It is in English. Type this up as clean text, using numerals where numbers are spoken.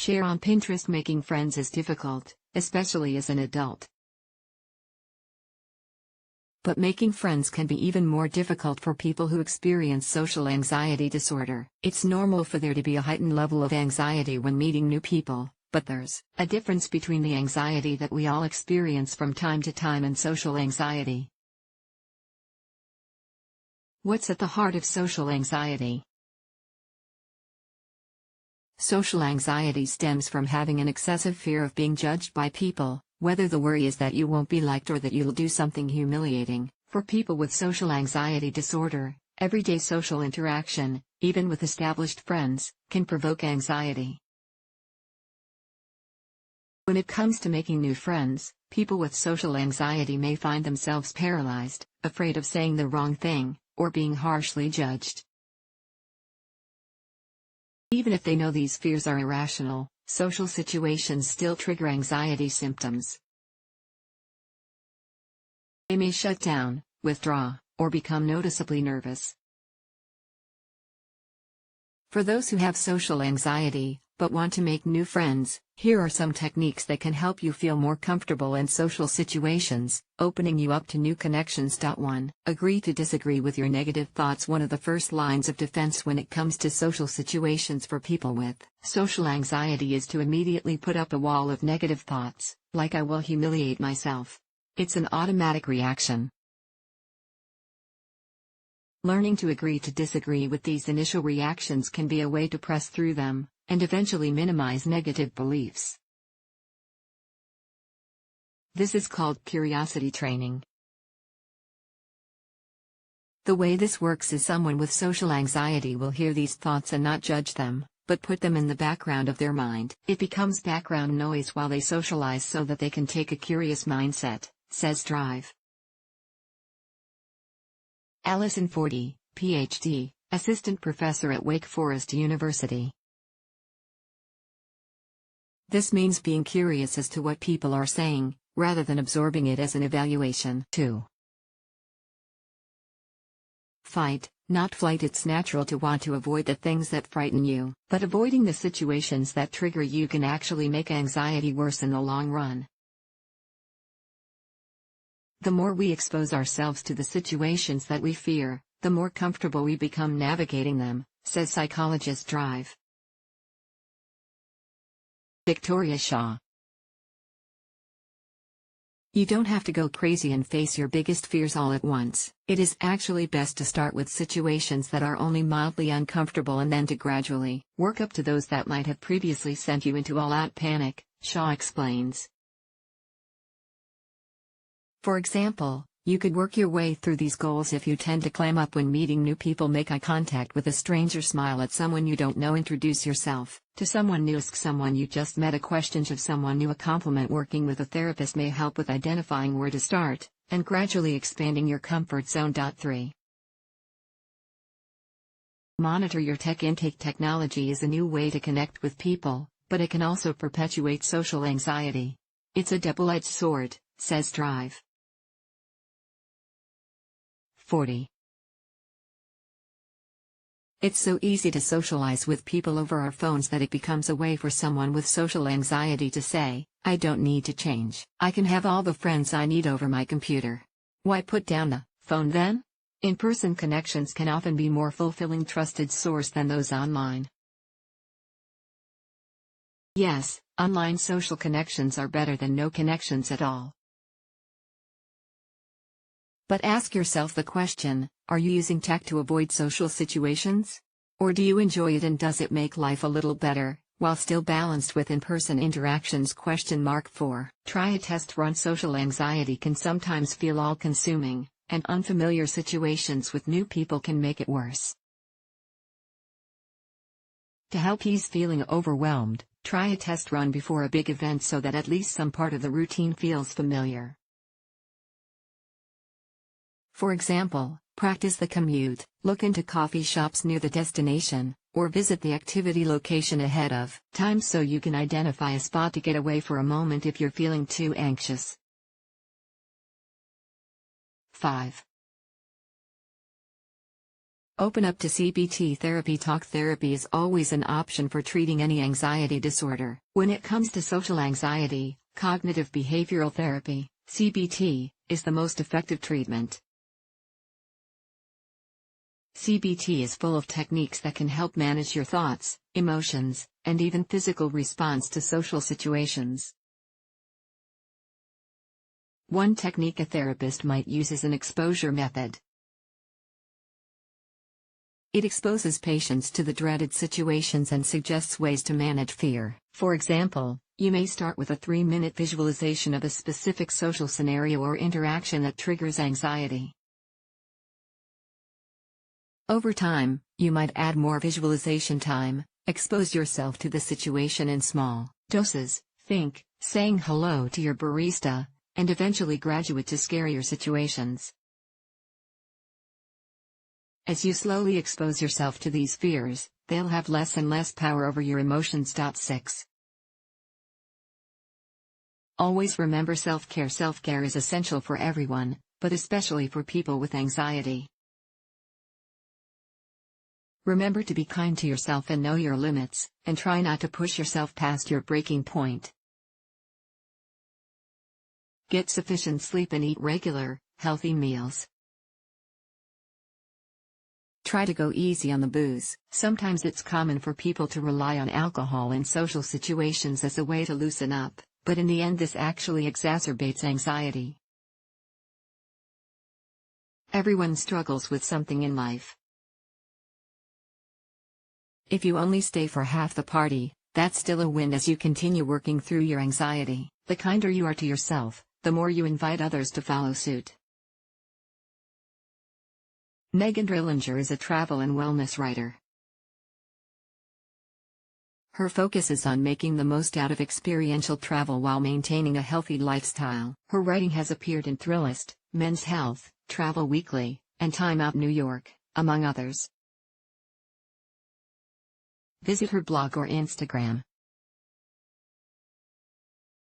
Share on Pinterest. Making friends is difficult, especially as an adult. But making friends can be even more difficult for people who experience social anxiety disorder. It's normal for there to be a heightened level of anxiety when meeting new people, but there's a difference between the anxiety that we all experience from time to time and social anxiety. What's at the heart of social anxiety? Social anxiety stems from having an excessive fear of being judged by people, whether the worry is that you won't be liked or that you'll do something humiliating. For people with social anxiety disorder, everyday social interaction, even with established friends, can provoke anxiety. When it comes to making new friends, people with social anxiety may find themselves paralyzed, afraid of saying the wrong thing, or being harshly judged. Even if they know these fears are irrational, social situations still trigger anxiety symptoms. They may shut down, withdraw, or become noticeably nervous. For those who have social anxiety, but want to make new friends, here are some techniques that can help you feel more comfortable in social situations, opening you up to new connections. 1. Agree to disagree with your negative thoughts. One of the first lines of defense when it comes to social situations for people with social anxiety is to immediately put up a wall of negative thoughts, like "I will humiliate myself." It's an automatic reaction. Learning to agree to disagree with these initial reactions can be a way to press through them, and eventually minimize negative beliefs. This is called curiosity training. The way this works is someone with social anxiety will hear these thoughts and not judge them, but put them in the background of their mind. It becomes background noise while they socialize so that they can take a curious mindset, says Drive. Alison Forty, Ph.D., assistant professor at Wake Forest University. This means being curious as to what people are saying, rather than absorbing it as an evaluation. 2. Fight, not flight. It's natural to want to avoid the things that frighten you, but avoiding the situations that trigger you can actually make anxiety worse in the long run. The more we expose ourselves to the situations that we fear, the more comfortable we become navigating them, says psychologist Drive. Victoria Shaw. You don't have to go crazy and face your biggest fears all at once. It is actually best to start with situations that are only mildly uncomfortable and then to gradually work up to those that might have previously sent you into all-out panic, Shaw explains. For example, you could work your way through these goals if you tend to clam up when meeting new people. Make eye contact with a stranger, smile at someone you don't know, introduce yourself to someone new, ask someone you just met a question of someone new, a compliment. Working with a therapist may help with identifying where to start, and gradually expanding your comfort zone. 3. Monitor your tech intake. Technology is a new way to connect with people, but it can also perpetuate social anxiety. It's a double-edged sword, says Drive. 40. It's so easy to socialize with people over our phones that it becomes a way for someone with social anxiety to say, "I don't need to change. I can have all the friends I need over my computer." Why put down the phone then? In-person connections can often be more fulfilling, trusted source than those online. Yes, online social connections are better than no connections at all. But ask yourself the question, are you using tech to avoid social situations? Or do you enjoy it and does it make life a little better, while still balanced with in-person interactions? 4. Try a test run. Social anxiety can sometimes feel all-consuming, and unfamiliar situations with new people can make it worse. To help ease feeling overwhelmed, try a test run before a big event so that at least some part of the routine feels familiar. For example, practice the commute, look into coffee shops near the destination, or visit the activity location ahead of time so you can identify a spot to get away for a moment if you're feeling too anxious. 5. Open up to CBT therapy. Talk therapy is always an option for treating any anxiety disorder. When it comes to social anxiety, cognitive behavioral therapy, CBT, is the most effective treatment. CBT is full of techniques that can help manage your thoughts, emotions, and even physical response to social situations. One technique a therapist might use is an exposure method. It exposes patients to the dreaded situations and suggests ways to manage fear. For example, you may start with a 3-minute visualization of a specific social scenario or interaction that triggers anxiety. Over time, you might add more visualization time, expose yourself to the situation in small doses, think, saying hello to your barista, and eventually graduate to scarier situations. As you slowly expose yourself to these fears, they'll have less and less power over your emotions. 6. Always remember self-care. Self-care is essential for everyone, but especially for people with anxiety. Remember to be kind to yourself and know your limits, and try not to push yourself past your breaking point. Get sufficient sleep and eat regular, healthy meals. Try to go easy on the booze. Sometimes it's common for people to rely on alcohol in social situations as a way to loosen up, but in the end this actually exacerbates anxiety. Everyone struggles with something in life. If you only stay for half the party, that's still a win as you continue working through your anxiety. The kinder you are to yourself, the more you invite others to follow suit. Megan Drillinger is a travel and wellness writer. Her focus is on making the most out of experiential travel while maintaining a healthy lifestyle. Her writing has appeared in Thrillist, Men's Health, Travel Weekly, and Time Out New York, among others. Visit her blog or Instagram.